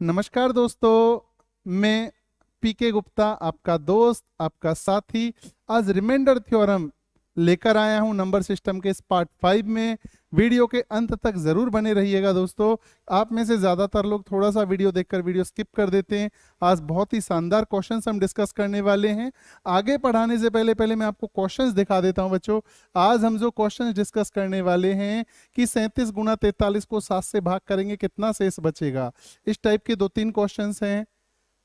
नमस्कार दोस्तों, मैं पीके गुप्ता आपका दोस्त, आपका साथी आज रिमाइंडर थ्योरम लेकर आया हूं नंबर सिस्टम के इस पार्ट 5 में। वीडियो के अंत तक जरूर बने रहिएगा दोस्तों। आप में से ज्यादातर लोग थोड़ा सा वीडियो देखकर वीडियो स्किप कर देते हैं। आज बहुत ही शानदार क्वेश्चंस हम डिस्कस करने वाले हैं। आगे पढ़ाने से पहले पहले मैं आपको क्वेश्चंस दिखा देता हूं बच्चों। आज हम जो क्वेश्चंस डिस्कस करने वाले हैं कि 37 गुना 43 को 7 से भाग करेंगे कितना शेष बचेगा, इस टाइप के 2-3 क्वेश्चंस हैं,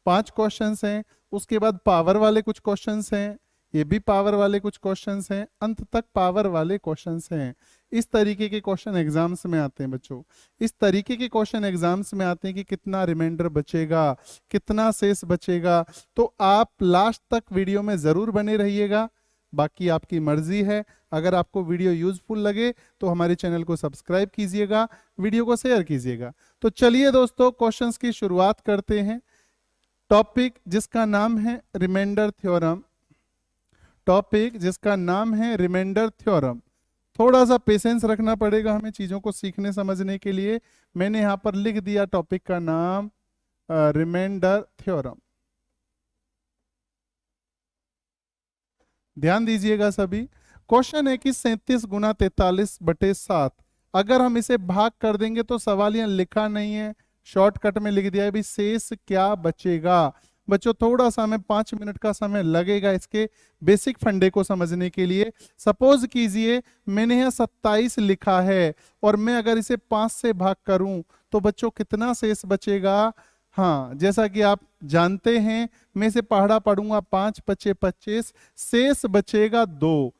5 क्वेश्चंस हैं। उसके बाद पावर वाले कुछ क्वेश्चंस हैं, ये भी पावर वाले कुछ क्वेश्चंस हैं, अंत तक पावर वाले क्वेश्चंस हैं। इस तरीके के क्वेश्चन एग्जाम्स में आते हैं बच्चों। इस तरीके के क्वेश्चन एग्जाम्स में आते हैं कि कितना रिमाइंडर बचेगा, कितना शेष बचेगा। तो आप लास्ट तक वीडियो में जरूर बने रहिएगा, बाकी आपकी मर्जी है। अगर आपको वीडियो यूजफुल लगे तो हमारे चैनल को सब्सक्राइब कीजिएगा, वीडियो को शेयर कीजिएगा। तो चलिए दोस्तों, क्वेश्चंस की शुरुआत करते हैं। टॉपिक जिसका नाम है रिमाइंडर थ्योरम, टॉपिक जिसका नाम है रिमाइंडर थ्योरम। थोड़ा सा पेशेंस रखना पड़ेगा हमें चीजों को सीखने समझने के लिए। मैंने यहां पर लिख दिया टॉपिक का नाम रिमाइंडर थ्योरम। ध्यान दीजिएगा सभी। क्वेश्चन है कि 37 गुना 43 बटे 7 अगर हम इसे भाग कर देंगे तो सवाल यहां लिखा नहीं है, शॉर्टकट में लिख दिया है। भाई शेष क्या बचेगा। बच्चों थोड़ा सा हमें 5 मिनट का समय लगेगा इसके बेसिक फंडे को समझने के लिए। सपोज कीजिए मैंने यहाँ 27 लिखा है और मैं अगर इसे 5 से भाग करूं तो बच्चों कितना शेष बचेगा। हाँ, जैसा कि आप जानते हैं, मैं इसे पहाड़ा पढ़ूंगा 5 पचे 25, शेष बचेगा 2।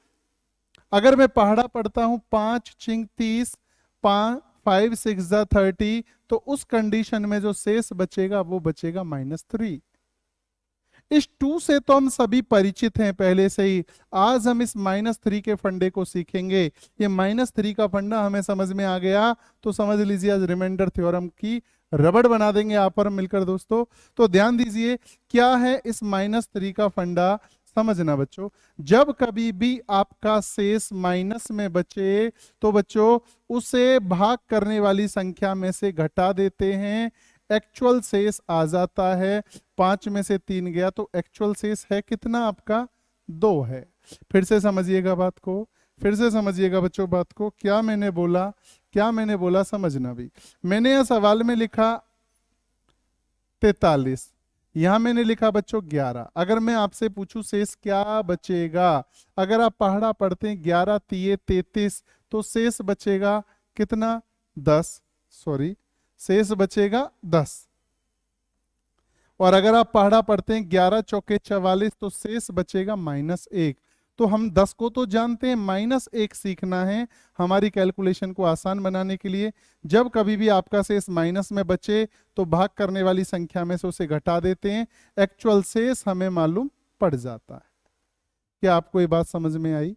अगर मैं पहाड़ा पढ़ता हूं 5 चिंग 30, 5 6 30, तो उस कंडीशन में जो शेष बचेगा वो बचेगा -3। इस 2 से तो हम सभी परिचित हैं पहले से ही। आज हम इस -3 के फंडे को सीखेंगे। ये -3 का फंडा हमें समझ में आ गया तो समझ लीजिए आज रिमाइंडर थ्योरम की रबड़ बना देंगे आप और मिलकर दोस्तों। तो ध्यान दीजिए क्या है इस -3 का फंडा, समझना बच्चों। जब कभी भी आपका शेष माइनस में बचे तो बच्चों उसे भाग करने वाली संख्या में से घटा देते हैं, एक्चुअल शेष आ जाता है। 5 में से 3 गया तो एक्चुअल शेष है कितना आपका, 2 है। फिर से समझिएगा बात को, फिर से समझिएगा बच्चों बात को। क्या मैंने बोला, क्या मैंने बोला समझना भी। मैंने यह सवाल में लिखा 43, यहां मैंने लिखा बच्चों 11। अगर मैं आपसे पूछूं शेष क्या बचेगा, अगर आप पहाड़ा पढ़ते हैं 11 तिये 33 तो शेष बचेगा कितना, 10। सॉरी, शेष बचेगा 10। और अगर आप पहाड़ा पढ़ते हैं 11 चौके 44 तो शेष बचेगा -1। तो हम 10 को तो जानते हैं, -1 सीखना है हमारी कैलकुलेशन को आसान बनाने के लिए। जब कभी भी आपका शेष माइनस में बचे तो भाग करने वाली संख्या में से उसे घटा देते हैं, एक्चुअल शेष हमें मालूम पड़ जाता है। क्या आपको ये बात समझ में आई?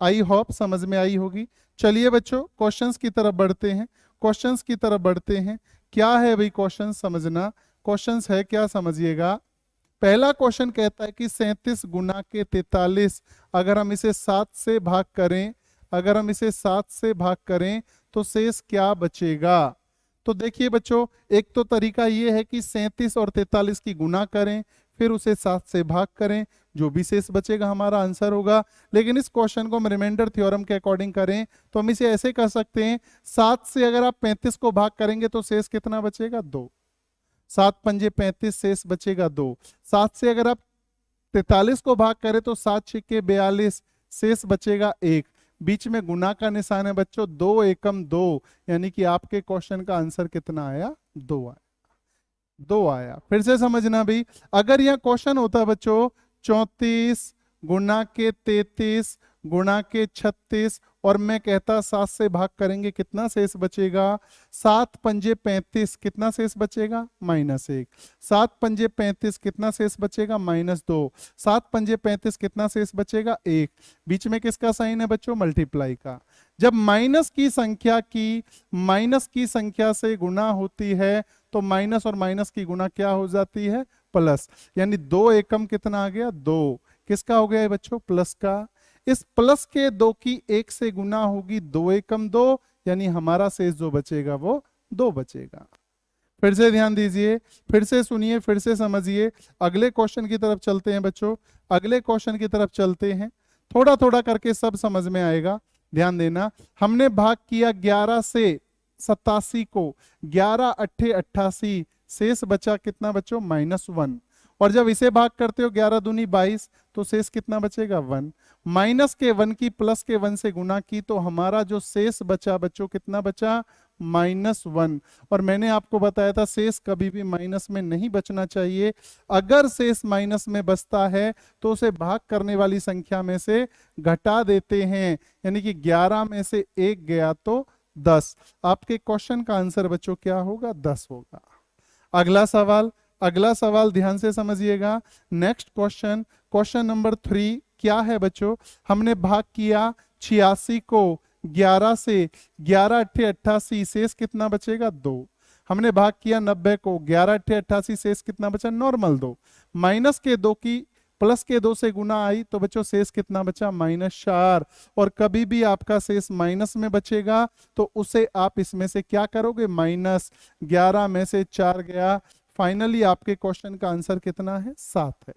आई होप समझ में आई होगी। चलिए बच्चों क्वेश्चंस की तरफ बढ़ते हैं, क्वेश्चंस की तरफ बढ़ते हैं। क्या है भाई क्वेश्चन, समझना क्वेश्चंस है क्या, समझिएगा। पहला क्वेश्चन कहता है कि 37 गुना के 43 अगर हम इसे 7 से भाग करें, अगर हम इसे 7 से भाग करें तो शेष क्या बचेगा। तो देखिए बच्चों, एक तो तरीका यह है कि 37 और 43 की गुना करें, फिर उसे 7 से भाग करें, जो भी शेष बचेगा हमारा आंसर होगा। लेकिन इस क्वेश्चन को हम रिमाइंडर थ्योरम के अकॉर्डिंग करें तो हम इसे ऐसे कर सकते हैं, 7 से अगर आप 35 को भाग करेंगे तो शेष कितना बचेगा, 2। 7 पंजे 35, शेष बचेगा 2। 7 से अगर आप 43 को भाग करें तो 7 छिक्के 42, शेष बचेगा 1। बीच में गुना का निशान है बच्चों, 2 एकम 2, यानी कि आपके क्वेश्चन का आंसर कितना आया, 2 आया, 2 आया। फिर से समझना भी, अगर यह क्वेश्चन होता बच्चों 34 गुना के 33 गुना के 36 और मैं कहता 7 से भाग करेंगे कितना शेष बचेगा, 7 पंजे 35, कितना शेष बचेगा, -1। 7 पंजे 35 कितना शेष बचेगा, -2। 7 पंजे 35 कितना शेष बचेगा, 1। बीच में किसका साइन है बच्चों, मल्टीप्लाई का। जब माइनस की संख्या से गुना होती है तो माइनस और माइनस की गुना क्या हो जाती है, प्लस। यानी 2 एकम कितना आ गया, 2। किसका हो गया है बच्चों, प्लस का। इस प्लस के 2 की 1 से गुना होगी, 2 एकम 2, यानी हमारा शेष जो बचेगा वो 2 बचेगा। फिर से ध्यान दीजिए, फिर से सुनिए, फिर से समझिए। अगले क्वेश्चन की तरफ चलते हैं बच्चों, अगले क्वेश्चन की तरफ चलते हैं। थोड़ा थोड़ा करके सब समझ में आएगा, ध्यान देना। हमने भाग किया 11 से 87 को, 11 अट्ठे 88, शेष बचा कितना बच्चों, -1। और जब इसे भाग करते हो 11 दूनी 22, तो शेष कितना बचेगा, 1। माइनस के 1 की प्लस के 1 से गुना की, तो हमारा जो शेष बचा बच्चों कितना बचा, -1। और मैंने आपको बताया था शेष कभी भी माइनस में नहीं बचना चाहिए। अगर शेष माइनस में बचता है तो उसे भाग करने वाली संख्या में से घटा देते हैं, यानी कि 11 में से 1 गया तो 10। आपके क्वेश्चन का आंसर बच्चों क्या होगा, 10 होगा। अगला सवाल, अगला सवाल ध्यान से समझिएगा। नेक्स्ट क्वेश्चन, क्वेश्चन नंबर 3 क्या है बच्चों, हमने भाग किया 86 को 11 से, 11 अट्ठे 88, शेष कितना बचेगा, 2। हमने भाग किया 90 को 11 अट्ठे 88, शेष कितना बचा, नॉर्मल 2। माइनस के 2 की प्लस के 2 से गुना आई, तो बच्चों शेष कितना बचा, -4। और कभी भी आपका शेष माइनस में बचेगा तो उसे आप इसमें से क्या करोगे, माइनस। 11 में से 4 गया, फाइनली आपके क्वेश्चन का आंसर कितना है, 7 है।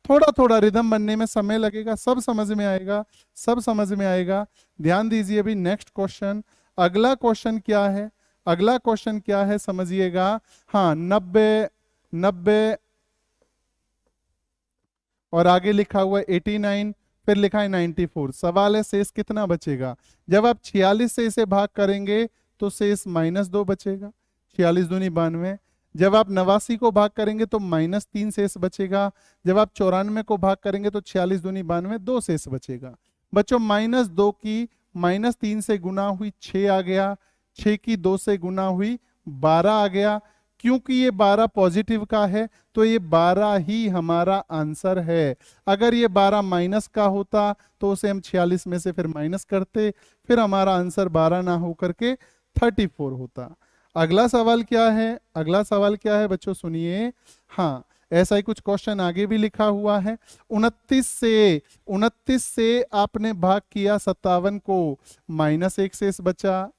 थोड़ा थोड़ा रिदम बनने में समय लगेगा, सब समझ में आएगा, सब समझ में आएगा। ध्यान दीजिए अभी नेक्स्ट क्वेश्चन, अगला क्वेश्चन क्या है, अगला क्वेश्चन क्या है समझिएगा। हाँ, 90, 90 और आगे लिखा हुआ है 89, फिर लिखा है 94। सवाल है शेष कितना बचेगा। जब आप 46 से इसे भाग करेंगे तो शेष -2 बचेगा, 46 दूनी 92। जब आप 89 को भाग करेंगे तो -3 शेष बचेगा। जब आप 94 को भाग करेंगे तो 46 दूनी 92, 2 शेष बचेगा। बच्चों -2 की -3 से गुना हुई 6 आ गया, 6 की 2 से गुना हुई 12 आ गया। क्योंकि ये 12 पॉजिटिव का है तो ये 12 ही हमारा आंसर है। अगर ये 12 माइनस का होता तो उसे हम 46 में से फिर माइनस करते, फिर हमारा आंसर 12 ना हो करके 34 होता। अगला सवाल क्या है, अगला सवाल क्या है बच्चों सुनिए। हाँ, ऐसा ही कुछ क्वेश्चन आगे भी लिखा हुआ है। 29 से आपने भाग किया 57 को, -1 शेष बचा।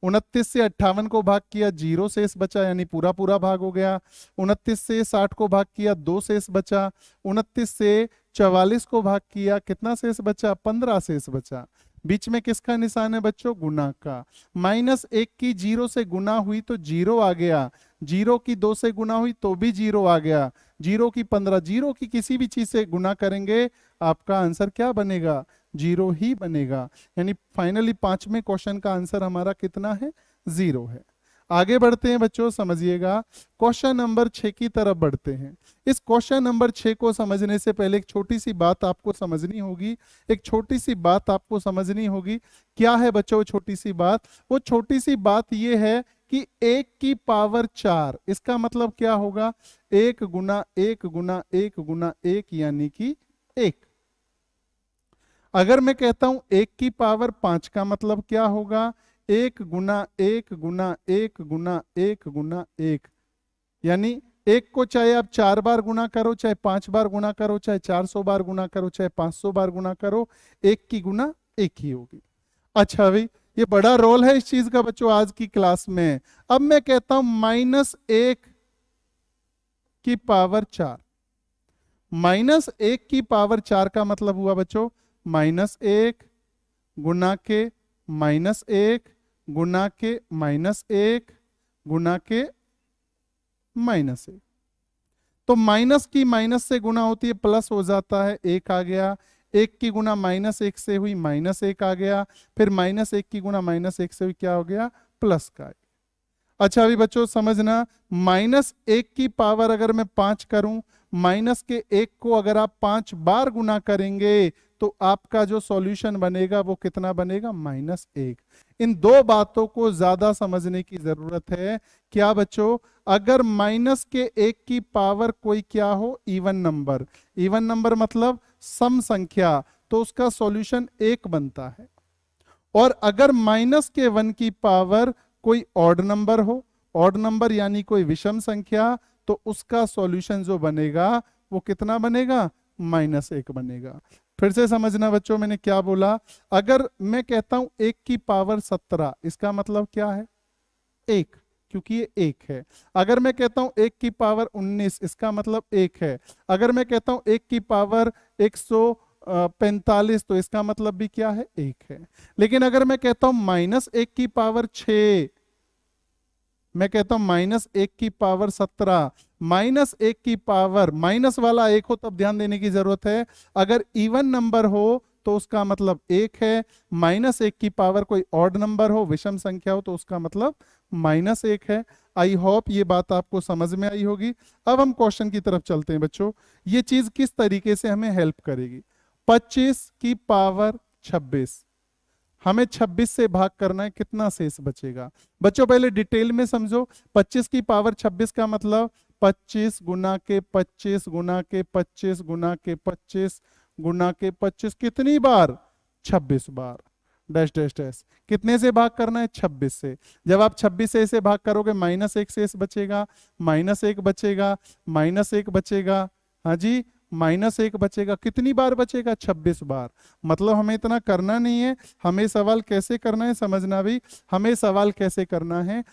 29 से 58 को भाग किया, 0 शेष बचा, यानी पूरा पूरा भाग हो गया। 29 से 60 को भाग किया, 2 शेष बचा। 29 से 44 को भाग किया, कितना शेष बचा, 15 शेष बचा। बीच में किसका निशान है बच्चों, गुना का। -1 की 0 से गुना हुई तो 0 आ गया, 0 की 2 से गुना हुई तो भी 0 आ गया, 0 की 15, 0 की किसी भी चीज से गुना करेंगे आपका आंसर क्या बनेगा, 0 ही बनेगा। यानी फाइनली 5वें क्वेश्चन का आंसर हमारा कितना है, 0 है। आगे बढ़ते हैं बच्चों, समझिएगा। क्वेश्चन नंबर 6 की तरफ बढ़ते हैं। इस क्वेश्चन नंबर 6 को समझने से पहले एक छोटी सी बात आपको समझनी होगी, एक छोटी सी बात आपको समझनी होगी। क्या है बच्चों वो छोटी सी बात, वो छोटी सी बात ये है कि 1 की पावर 4, इसका मतलब क्या होगा, 1 गुना 1 गुना 1 गुना 1 यानी कि 1। अगर मैं कहता हूं 1 की पावर 5 का मतलब क्या होगा, 1 गुना 1 गुना 1 गुना 1 गुना 1। यानी 1 को चाहे आप 4 बार गुना करो, चाहे 5 बार गुना करो, चाहे 400 बार गुना करो, चाहे 500 बार गुना करो, 1 की गुना 1 ही होगी। अच्छा भाई, ये बड़ा रोल है इस चीज का बच्चों आज की क्लास में। अब मैं कहता हूं -1 की पावर 4, -1 की पावर 4 का मतलब हुआ बच्चों -1 गुना के -1 गुना के -1 गुना के -1। तो माइनस की माइनस से गुना होती है प्लस हो जाता है, 1 आ गया। 1 की गुना -1 से हुई -1 आ गया, फिर -1 की गुना -1 से हुई क्या हो गया, प्लस का। अच्छा अभी बच्चों समझना, -1 की पावर अगर मैं 5 करूं, माइनस के 1 को अगर आप 5 बार गुना करेंगे तो आपका जो सॉल्यूशन बनेगा वो कितना बनेगा, -1। इन दो बातों को ज्यादा समझने की जरूरत है। क्या बच्चों, अगर माइनस के 1 की पावर कोई क्या हो, इवन नंबर, इवन नंबर मतलब सम संख्या, तो उसका सॉल्यूशन 1 बनता है। और अगर -1 की पावर कोई ऑड नंबर हो, ऑड नंबर यानी कोई विषम संख्या, तो उसका सॉल्यूशन जो बनेगा वो कितना बनेगा, -1 बनेगा। फिर से समझना बच्चों मैंने क्या बोला। अगर मैं कहता हूं 1 की पावर 17, इसका मतलब क्या है, 1, क्योंकि ये एक है। अगर मैं कहता हूं 1 की पावर 19, इसका मतलब एक है। अगर मैं कहता हूं 1 की पावर 145, तो इसका मतलब भी क्या है, एक है। लेकिन अगर मैं कहता हूं -1 की पावर 6, मैं कहता हूं -1 की पावर 17, -1 की पावर, माइनस वाला एक हो तब ध्यान देने की जरूरत है। अगर इवन नंबर हो तो उसका मतलब एक है। -1 की पावर कोई ऑड नंबर हो, विषम संख्या हो, तो उसका मतलब -1 है। आई होप ये बात आपको समझ में आई होगी। अब हम क्वेश्चन की तरफ चलते हैं बच्चों। ये चीज किस तरीके से हमें हेल्प करेगी। 25 की पावर 26, हमें 26 से भाग करना है, कितना शेष बचेगा। बच्चों पहले डिटेल में समझो। 25 की पावर 26 का मतलब 25 गुना के 25 गुना के 25 गुना के 25 गुना के 25, कितनी बार, 26 बार। डैश डैश डैश, कितने से भाग करना है, 26 से। जब आप 26 से इसे भाग करोगे -1 शेष बचेगा, -1 बचेगा, -1 बचेगा, हाँ जी, -1 बचेगा। कितनी बार बचेगा, 26 बार। मतलब हमें इतना करना नहीं है। हमें सवाल कैसे करना है, समझना भी। हमें सवाल कैसे करना है,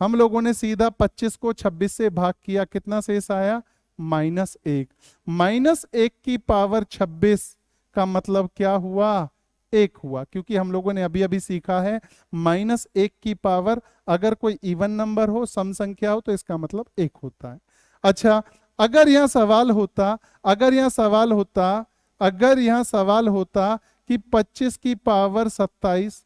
हम लोगों ने सीधा 25 को 26 से भाग किया, कितना शेष आया, -1। -1 की पावर 26 का मतलब क्या हुआ, एक हुआ। क्योंकि हम लोगों ने अभी अभी सीखा है -1 की पावर अगर कोई इवन नंबर हो, सम संख्या हो, तो इसका मतलब एक होता है। अच्छा, अगर यह सवाल होता कि 25 की पावर 27,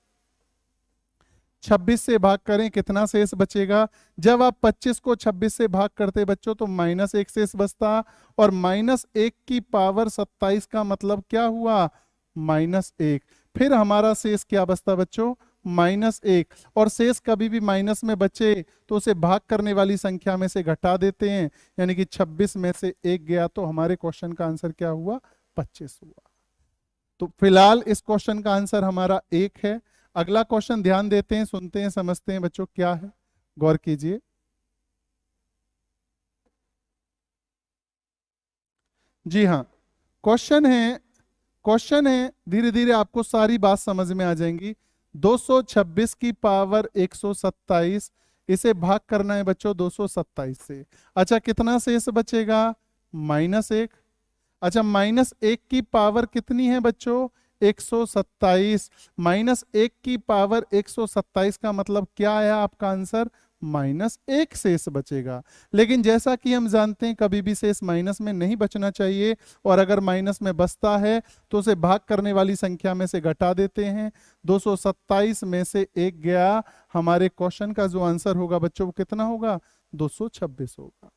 26 से भाग करें, कितना शेष बचेगा। जब आप 25 को 26 से भाग करते बच्चों तो -1 शेष बचता, और -1 की पावर 27 का मतलब क्या हुआ, -1। फिर हमारा शेष क्या बचता बच्चों, -1। और शेष कभी भी माइनस में बचे तो उसे भाग करने वाली संख्या में से घटा देते हैं, यानी कि 26 में से 1 गया तो हमारे क्वेश्चन का आंसर क्या हुआ, 25 हुआ। तो फिलहाल इस क्वेश्चन का आंसर हमारा 1 है। अगला क्वेश्चन ध्यान देते हैं, सुनते हैं, समझते हैं बच्चों, क्या है, गौर कीजिए। जी हाँ, क्वेश्चन है, धीरे धीरे आपको सारी बात समझ में आ जाएंगी। 226 की पावर 127, इसे भाग करना है बच्चों 227 से। अच्छा, कितना शेष बचेगा, -1। अच्छा, -1 की पावर कितनी है बच्चों, 127। -1 की पावर 127 का मतलब क्या आया आपका आंसर, -1 शेष बचेगा। लेकिन जैसा कि हम जानते हैं कभी भी शेष माइनस में नहीं बचना चाहिए, और अगर माइनस में बचता है तो उसे भाग करने वाली संख्या में से घटा देते हैं। 227 में से 1 गया, हमारे क्वेश्चन का जो आंसर होगा बच्चों वो कितना होगा, 226 होगा।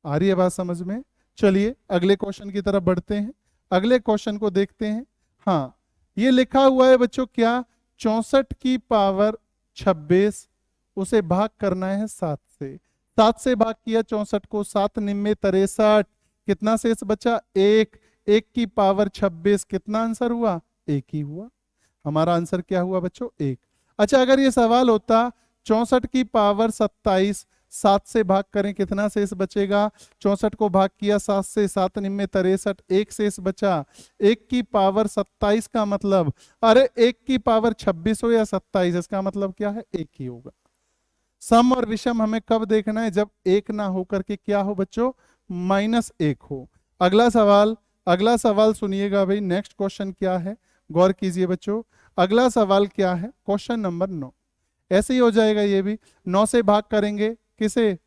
आ रही है बात समझ में। चलिए अगले क्वेश्चन की तरफ बढ़ते हैं, अगले क्वेश्चन को देखते हैं। हाँ, ये लिखा हुआ है बच्चों क्या, 64 की पावर 26, उसे भाग करना है 7 से। 7 से भाग किया 64 को, 7 निम्मे 63, कितना शेष बचा, 1। 1 की पावर 26, कितना आंसर हुआ, 1 ही हुआ। हमारा आंसर क्या हुआ बच्चों, 1। अच्छा, अगर ये सवाल होता 64 की पावर 27, 7 से भाग करें, कितना शेष बचेगा। 64 को भाग किया 7 से, 7 निम्मे 63, 1 शेष बचा। 1 की पावर 27 का मतलब, अरे 1 की पावर 26 हो या 27, इसका मतलब क्या है, 1 ही होगा। सम और विषम हमें कब देखना है, जब 1 ना होकर के क्या हो बच्चों, -1 हो। अगला सवाल सुनिएगा भाई। नेक्स्ट क्वेश्चन क्या है, गौर कीजिए बच्चों। अगला सवाल क्या है, क्वेश्चन नंबर 9। ऐसे ही हो जाएगा ये भी। 9 से भाग करेंगे किसे,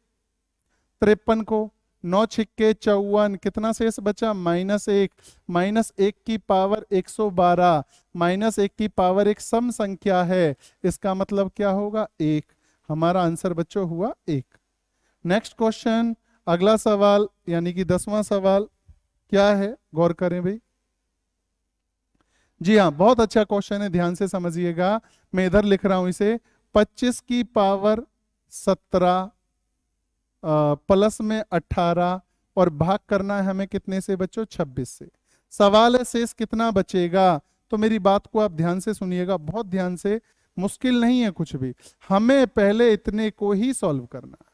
53 को। 9 छिक्के 54, कितना शेष बचा, -1। -1 की पावर 112, -1 की पावर एक सम संख्या है, इसका मतलब क्या होगा, 1। हमारा आंसर बच्चों हुआ 1। नेक्स्ट क्वेश्चन, अगला सवाल यानी कि 10वां सवाल क्या है, गौर करें भाई। जी हाँ, बहुत अच्छा क्वेश्चन है, ध्यान से समझिएगा। मैं इधर लिख रहा हूं इसे। 25 की पावर 17 प्लस में 18, और भाग करना है हमें कितने से बच्चों, 26 से। सवाल है शेष कितना बचेगा। तो मेरी बात को आप ध्यान से सुनिएगा, बहुत ध्यान से, मुश्किल नहीं है कुछ भी। हमें पहले इतने को ही सॉल्व करना है,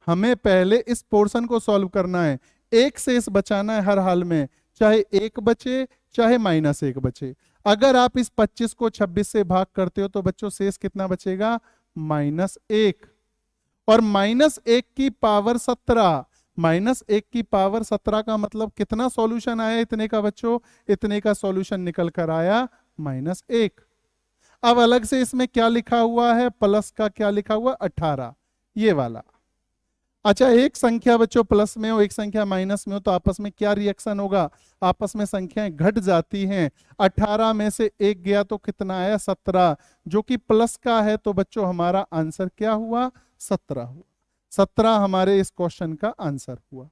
हमें पहले इस पोर्शन को सॉल्व करना है। एक शेष बचाना है हर हाल में, चाहे 1 बचे चाहे -1 बचे। अगर आप इस 25 को 26 से भाग करते हो तो बच्चों शेष कितना बचेगा? -1। और -1 की पावर 17, -1 की पावर 17 का मतलब कितना सॉल्यूशन आया इतने का बच्चों? इतने का सॉल्यूशन निकल कर आया -1। अब अलग से इसमें क्या लिखा हुआ है? प्लस का क्या लिखा हुआ? 18, ये वाला। अच्छा, एक संख्या बच्चों प्लस में हो, एक संख्या माइनस में हो, तो आपस में क्या रिएक्शन होगा? आपस में संख्याएं घट जाती हैं। 18 में से एक गया तो कितना आया? 17, जो कि प्लस का है। तो बच्चों हमारा आंसर क्या हुआ? 17 हुआ। 17 हमारे इस क्वेश्चन का आंसर हुआ।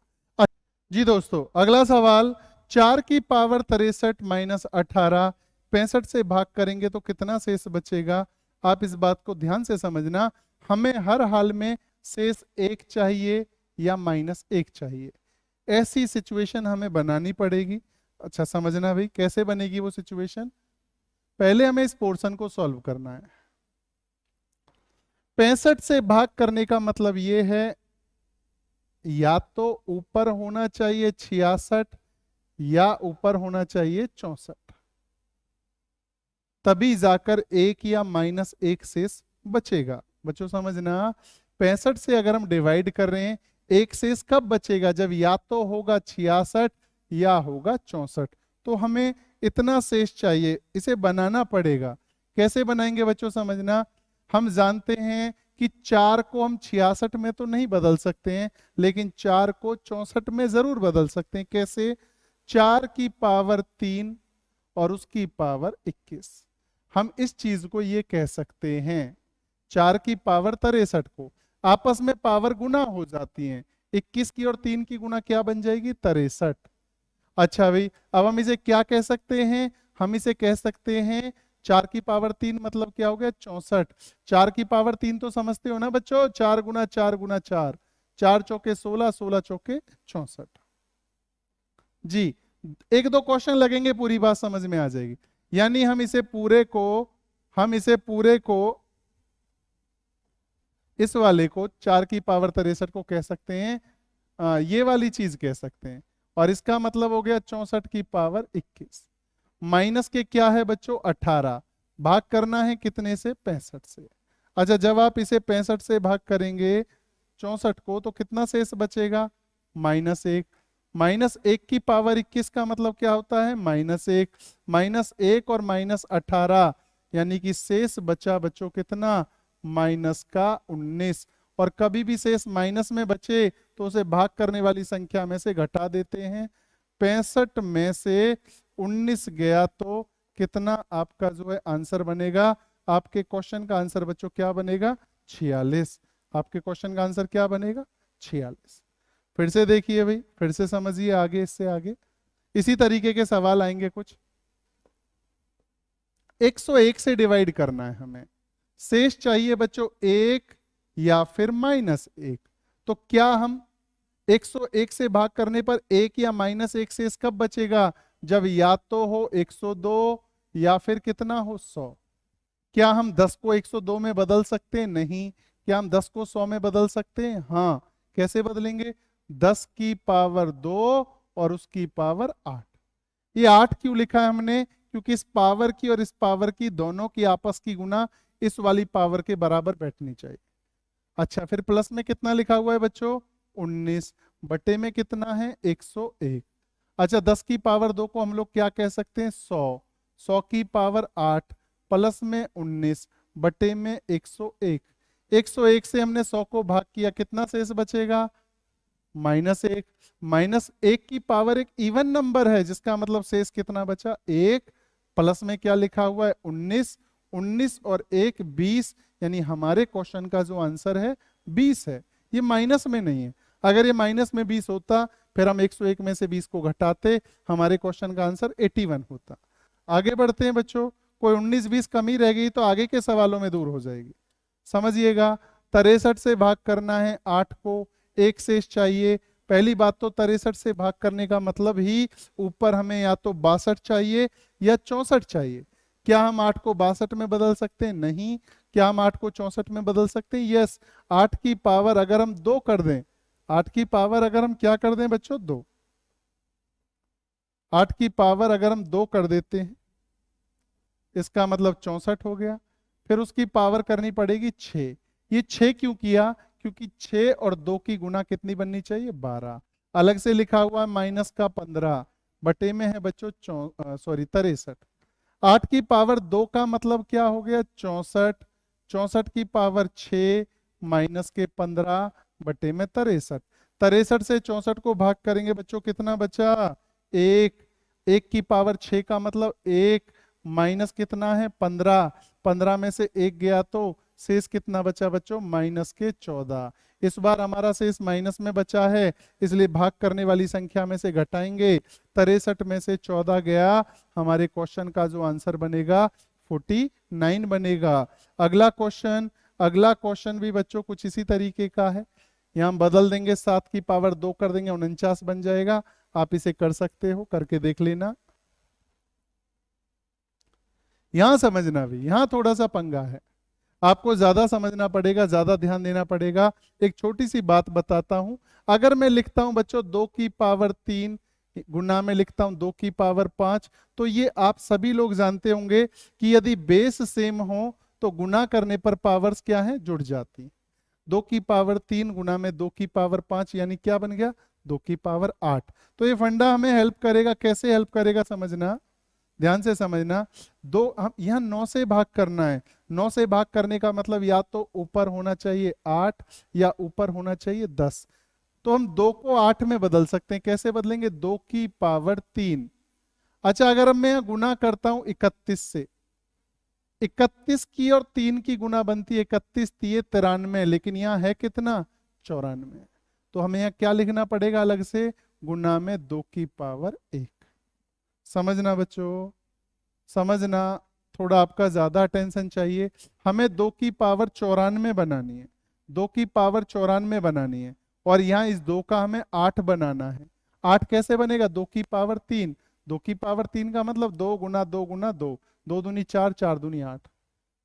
जी दोस्तों, अगला सवाल, 4 की पावर 63 माइनस 18, 65 से भाग करेंगे तो कितना शेष बचेगा? आप इस बात को ध्यान से समझना, हमें हर हाल में शेष 1 चाहिए या -1 चाहिए, ऐसी सिचुएशन हमें बनानी पड़ेगी। अच्छा समझना भाई, कैसे बनेगी वो सिचुएशन? पहले हमें इस पोर्शन को सॉल्व करना है। 65 से भाग करने का मतलब ये है, या तो ऊपर होना चाहिए 66 या ऊपर होना चाहिए 64, तभी जाकर 1 या -1 शेष बचेगा। बच्चों समझना, 65 से अगर हम डिवाइड कर रहे हैं, एक शेष कब बचेगा? जब या तो होगा 66 या होगा 64। तो हमें इतना शेष चाहिए, इसे बनाना पड़ेगा। कैसे बनाएंगे बच्चों समझना, हम जानते हैं कि 4 को हम 66 में तो नहीं बदल सकते हैं, लेकिन 4 को 64 में जरूर बदल सकते हैं। कैसे? 4 की पावर 3 और उसकी पावर 21। हम इस चीज को ये कह सकते हैं, 4 की पावर 63 को आपस में पावर गुना हो जाती हैं, 21 की और 3 की गुना क्या बन जाएगी? 63। अच्छा भाई, अब हम इसे क्या कह सकते हैं? हम इसे कह सकते हैं 4 की पावर 3 मतलब क्या हो गया? 64। 4 की पावर 3 तो समझते हो ना बच्चों, 4 गुना 4 गुना 4, 4 चौके 16, 16 चौके 64। जी, एक दो क्वेश्चन लगेंगे, पूरी बात समझ में आ जाएगी। यानी हम इसे पूरे को इस वाले को 4 की पावर 63 को कह सकते हैं, ये वाली चीज कह सकते हैं, और इसका मतलब हो गया 64 की पावर 21। माइनस के क्या है बच्चों? 18। भाग करना है कितने से? 65 से। अच्छा, जब आप इसे 65 से भाग करेंगे 64 को तो कितना शेष बचेगा? -1। -1 की पावर 21 का मतलब क्या होता है? -1। -1 और -18, यानी कि शेष बचा बच्चों कितना? -19। और कभी भी शेष माइनस में बचे तो उसे भाग करने वाली संख्या में से घटा देते हैं। 65 में से 19 गया तो कितना आपका जो है आंसर बनेगा? आपके क्वेश्चन का आंसर बच्चों क्या बनेगा? 46। आपके क्वेश्चन का आंसर क्या बनेगा? 46। फिर से देखिए भाई, फिर से समझिए आगे, इससे आगे इसी तरीके के सवाल आएंगे कुछ। 101 से डिवाइड करना है हमें, शेष चाहिए बच्चों 1 या फिर -1। तो क्या हम 101 से भाग करने पर 1 या -1 शेष कब बचेगा? जब या तो हो 102 या फिर कितना हो? 100। क्या हम 10 को 102 में बदल सकते हैं? नहीं। क्या हम 10 को 100 में बदल सकते हैं? हाँ। कैसे बदलेंगे? 10 की पावर 2 और उसकी पावर 8। ये 8 क्यों लिखा है हमने? क्योंकि इस पावर की और इस पावर की दोनों की आपस की गुना इस वाली पावर के बराबर बैठनी चाहिए। अच्छा, फिर प्लस में कितना लिखा हुआ है बच्चों? 19 बटे में कितना है? 101। अच्छा, 10 की पावर 2 को हम लोग क्या कह सकते हैं? 100। 100 की पावर 8 प्लस में 19 बटे में 101। 101 से हमने 100 को भाग किया, कितना शेष बचेगा? -1। -1 की पावर एक इवन नंबर है, जिसका मतलब शेष कितना बचा? 1। प्लस में क्या लिखा हुआ है? 19। 19 और 1 20, यानी हमारे क्वेश्चन का जो आंसर है 20 है। ये माइनस में नहीं है। अगर ये माइनस में 20 होता, फिर हम 101 में से 20 को घटाते, हमारे क्वेश्चन का आंसर 81 होता। आगे बढ़ते हैं बच्चों, कोई 19-20 कमी रह गई तो आगे के सवालों में दूर हो जाएगी। समझिएगा, 63 से भाग करना है 8 को, एक शेष चाहिए। पहली बात तो 63 से भाग करने का मतलब ही ऊपर हमें या तो 62 चाहिए या 64 चाहिए। क्या हम 8 को 62 में बदल सकते हैं? नहीं। क्या हम 8 को 64 में बदल सकते हैं? यस। 8 की पावर अगर हम 2 कर दें, 8 की पावर अगर हम क्या कर दें बच्चों? 2। 8 की पावर अगर हम 2 कर देते हैं इसका मतलब 64 हो गया। फिर उसकी पावर करनी पड़ेगी 6। ये 6 क्यों किया? क्योंकि 6 और 2 की गुना कितनी बननी चाहिए? 12। अलग से लिखा हुआ है माइनस का 15, बटे में है बच्चों 63। 8 की पावर 2 का मतलब क्या हो गया? 64। 64 की पावर 6 माइनस के 15 बटे में 63। 63 से 64 को भाग करेंगे बच्चों, कितना बचा? 1। 1 की पावर 6 का मतलब 1 माइनस कितना है? 15। 15 में से 1 गया तो शेष कितना बचा बच्चों? माइनस के 14। इस बार हमारा शेष माइनस में बचा है, इसलिए भाग करने वाली संख्या में से घटाएंगे। 63 में से 14 गया, हमारे क्वेश्चन का जो आंसर बनेगा 49 बनेगा। अगला क्वेश्चन भी बच्चों कुछ इसी तरीके का है। यहाँ हम बदल देंगे, 7 की पावर 2 कर देंगे, 49 बन जाएगा। आप इसे कर सकते हो, करके देख लेना। यहां समझना भी, यहां थोड़ा सा पंगा है, आपको ज्यादा समझना पड़ेगा, ज्यादा ध्यान देना पड़ेगा। एक छोटी सी बात बताता हूं। अगर मैं लिखता हूं बच्चों 2 की पावर 3 गुना में लिखता हूं 2 की पावर 5, तो ये आप सभी लोग जानते होंगे कि यदि बेस सेम हो तो गुना करने पर पावर्स क्या है? जुड़ जाती। 2 की पावर 3 गुना में 2 की पावर 5 यानी क्या बन गया? 2 की पावर 8। तो ये फंडा हमें हेल्प करेगा। कैसे हेल्प करेगा समझना, ध्यान से समझना। दो हम यहाँ 9 से भाग करना है। 9 से भाग करने का मतलब या तो ऊपर होना चाहिए 8 या ऊपर होना चाहिए 10। तो हम 2 को 8 में बदल सकते हैं। कैसे बदलेंगे? 2 की पावर 3। अच्छा, अगर मैं यहाँ गुना करता हूं 31 से, 31 की और 3 की गुना बनती है 31 तिये 93, लेकिन यहाँ है कितना? 94। तो हमें यहाँ क्या लिखना पड़ेगा अलग से? गुना में 2 की पावर 1। समझना बच्चों, समझना। थोड़ा आपका ज्यादा अटेंशन चाहिए। हमें 2 की पावर 94 बनानी है, 2 की पावर 94 बनानी है, और यहाँ इस 2 का हमें 8 बनाना है। 8 कैसे बनेगा? 2 की पावर 3। 2 की पावर 3 का मतलब 2 गुना 2 गुना 2, 2 दूनी 4, 4 दूनी 8।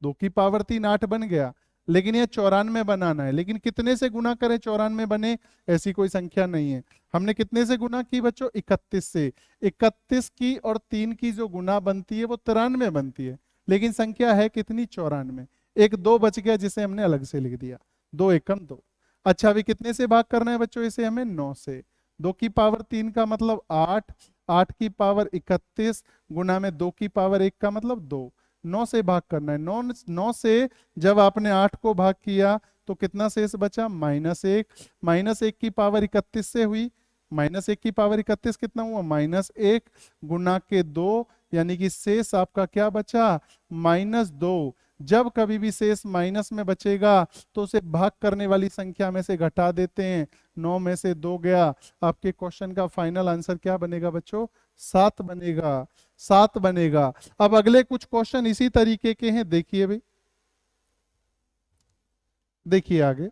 2 की पावर 3 8 बन गया, लेकिन ये 94 बनाना है। लेकिन कितने से गुना करें 94 बने? ऐसी कोई संख्या नहीं है। हमने कितने से गुना की बच्चों? 31 से। 31 की और 3 की जो गुना बनती है वो 93 बनती है, लेकिन संख्या है कितनी? 94। एक 2 बच गया जिसे हमने अलग से लिख दिया, 2 एकम 2। अच्छा, अभी कितने से भाग करना है बच्चों इसे? हमें 9 से। 2 की पावर 3 का मतलब 8, 8 की पावर 31 गुना में 2 की पावर 1 का मतलब 2। 9 से भाग करना है। 9 से जब आपने 8 को भाग किया तो कितना शेष बचा? -1। -1 की पावर 31 से हुई, -1 की पावर 31 कितना हुआ? -1 गुना के 2, यानी कि शेष आपका क्या बचा? -2। जब कभी भी शेष माइनस में बचेगा तो उसे भाग करने वाली संख्या में से घटा देते हैं। 9 में से 2 गया, आपके क्वेश्चन का फाइनल आंसर क्या बनेगा बच्चों? 7 बनेगा। 7 बनेगा। अब अगले कुछ क्वेश्चन इसी तरीके के हैं, देखिए भाई, देखिए आगे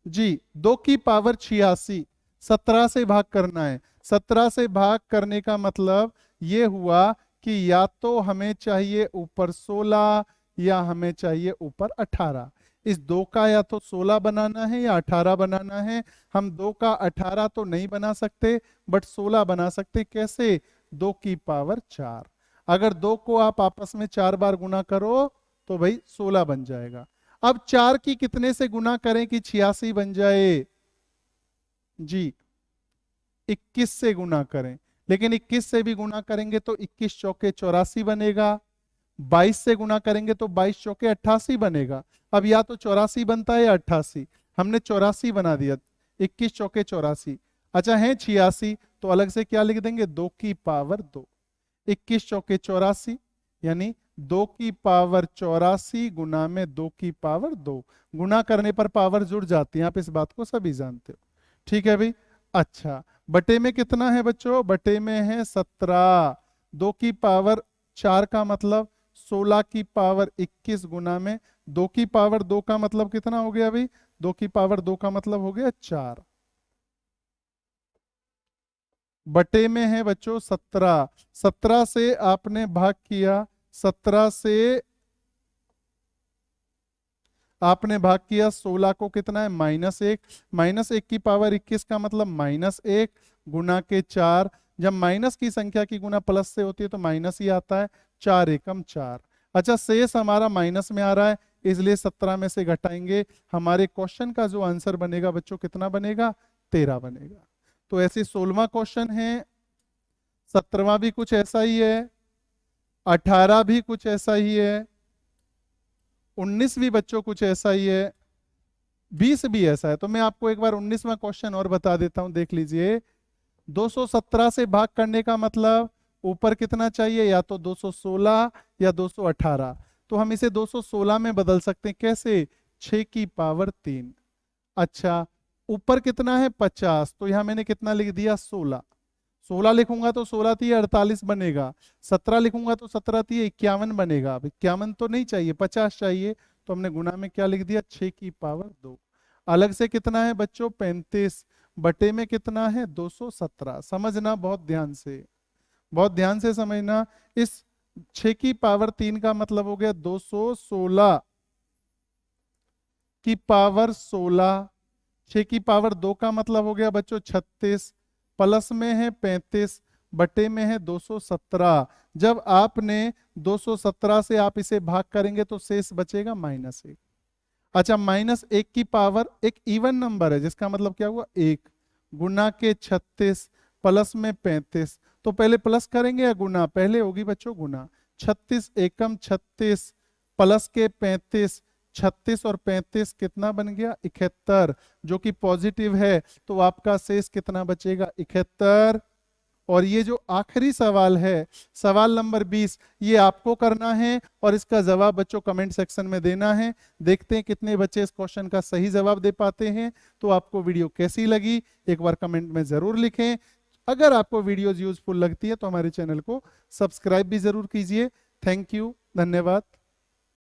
जी। 2 की पावर 86, 17 से भाग करना है। 17 से भाग करने का मतलब ये हुआ कि या तो हमें चाहिए ऊपर 16 या हमें चाहिए ऊपर 18। इस 2 का या तो 16 बनाना है या 18 बनाना है। हम 2 का 18 तो नहीं बना सकते, बट 16 बना सकते। कैसे? 2 की पावर 4। अगर 2 को आप आपस में 4 बार गुना करो तो भाई 16 बन जाएगा। अब 4 की कितने से गुना करें कि 86 बन जाए? जी, 21 से गुना करें। लेकिन 21 से भी गुना करेंगे तो 21 चौके 84 बनेगा। 22 से गुना करेंगे तो 22 चौके 88 बनेगा। अब या तो 84 बनता है या 88। हमने 84 बना दिया, 21 चौके 84। अच्छा, है 86 तो अलग से क्या लिख देंगे? 2 की पावर 2। 21 चौके 84 यानी 2 की पावर 84 गुना में 2 की पावर 2। गुना करने पर पावर जुड़ जाती है, आप इस बात को सभी जानते हो। ठीक है भाई। अच्छा, बटे में कितना है बच्चों? बटे में है 17। 2 की पावर 4 का मतलब 16 की पावर 21 गुना में 2 की पावर 2 का मतलब कितना हो गया भाई? 2 की पावर 2 का मतलब हो गया 4। बटे में है बच्चों 17। 17 से आपने भाग किया, 17 से आपने भाग किया 16 को, कितना है? -1। -1 की पावर 21 का मतलब -1 गुना के 4। जब माइनस की संख्या की गुना प्लस से होती है तो माइनस ही आता है, 4 एकम 4। अच्छा, शेष हमारा माइनस में आ रहा है, इसलिए 17 में से घटाएंगे, हमारे क्वेश्चन का जो आंसर बनेगा बच्चों कितना बनेगा, 13 बनेगा। तो ऐसे 16वां क्वेश्चन है, 17वां भी कुछ ऐसा ही है, 18 भी कुछ ऐसा ही है, 19 भी बच्चों कुछ ऐसा ही है, 20 भी ऐसा है। तो मैं आपको एक बार 19वां क्वेश्चन और बता देता हूं, देख लीजिए। 217 से भाग करने का मतलब ऊपर कितना चाहिए, या तो 216 या 218। तो हम इसे 216 में बदल सकते हैं, कैसे, 6 की पावर 3। अच्छा, ऊपर कितना है 50, तो यहां मैंने कितना लिख दिया 16। 16 लिखूंगा तो 16 थी 48 बनेगा, 17 लिखूंगा तो 17 थी 51 बनेगा। अब 51 तो नहीं चाहिए, 50 चाहिए, तो हमने गुना में क्या लिख दिया, 6 की पावर 2। अलग से कितना है बच्चों 35, बटे में कितना है 217। समझना बहुत ध्यान से, बहुत ध्यान से समझना। इस 6 की पावर 3 का मतलब हो गया 216 की पावर 16। 6 की पावर 2 का मतलब हो गया बच्चों 36, प्लस में है 35, बटे में है 217। जब आपने 217 से आप इसे भाग करेंगे तो शेष बचेगा -1। अच्छा, -1 की पावर एक इवन नंबर है, जिसका मतलब क्या हुआ 1, गुना के 36 प्लस में 35। तो पहले प्लस करेंगे या गुना, पहले होगी बच्चों गुना। 36 एकम 36 प्लस के 35, 36 और 35 कितना बन गया 71, जो कि पॉजिटिव है। तो आपका शेष कितना बचेगा 71। और ये जो आखिरी सवाल है, सवाल नंबर 20, ये आपको करना है और इसका जवाब बच्चों कमेंट सेक्शन में देना है। देखते हैं कितने बच्चे इस क्वेश्चन का सही जवाब दे पाते हैं। तो आपको वीडियो कैसी लगी एक बार कमेंट में जरूर लिखें। अगर आपको वीडियोज यूजफुल लगती है तो हमारे चैनल को सब्सक्राइब भी जरूर कीजिए। थैंक यू, धन्यवाद।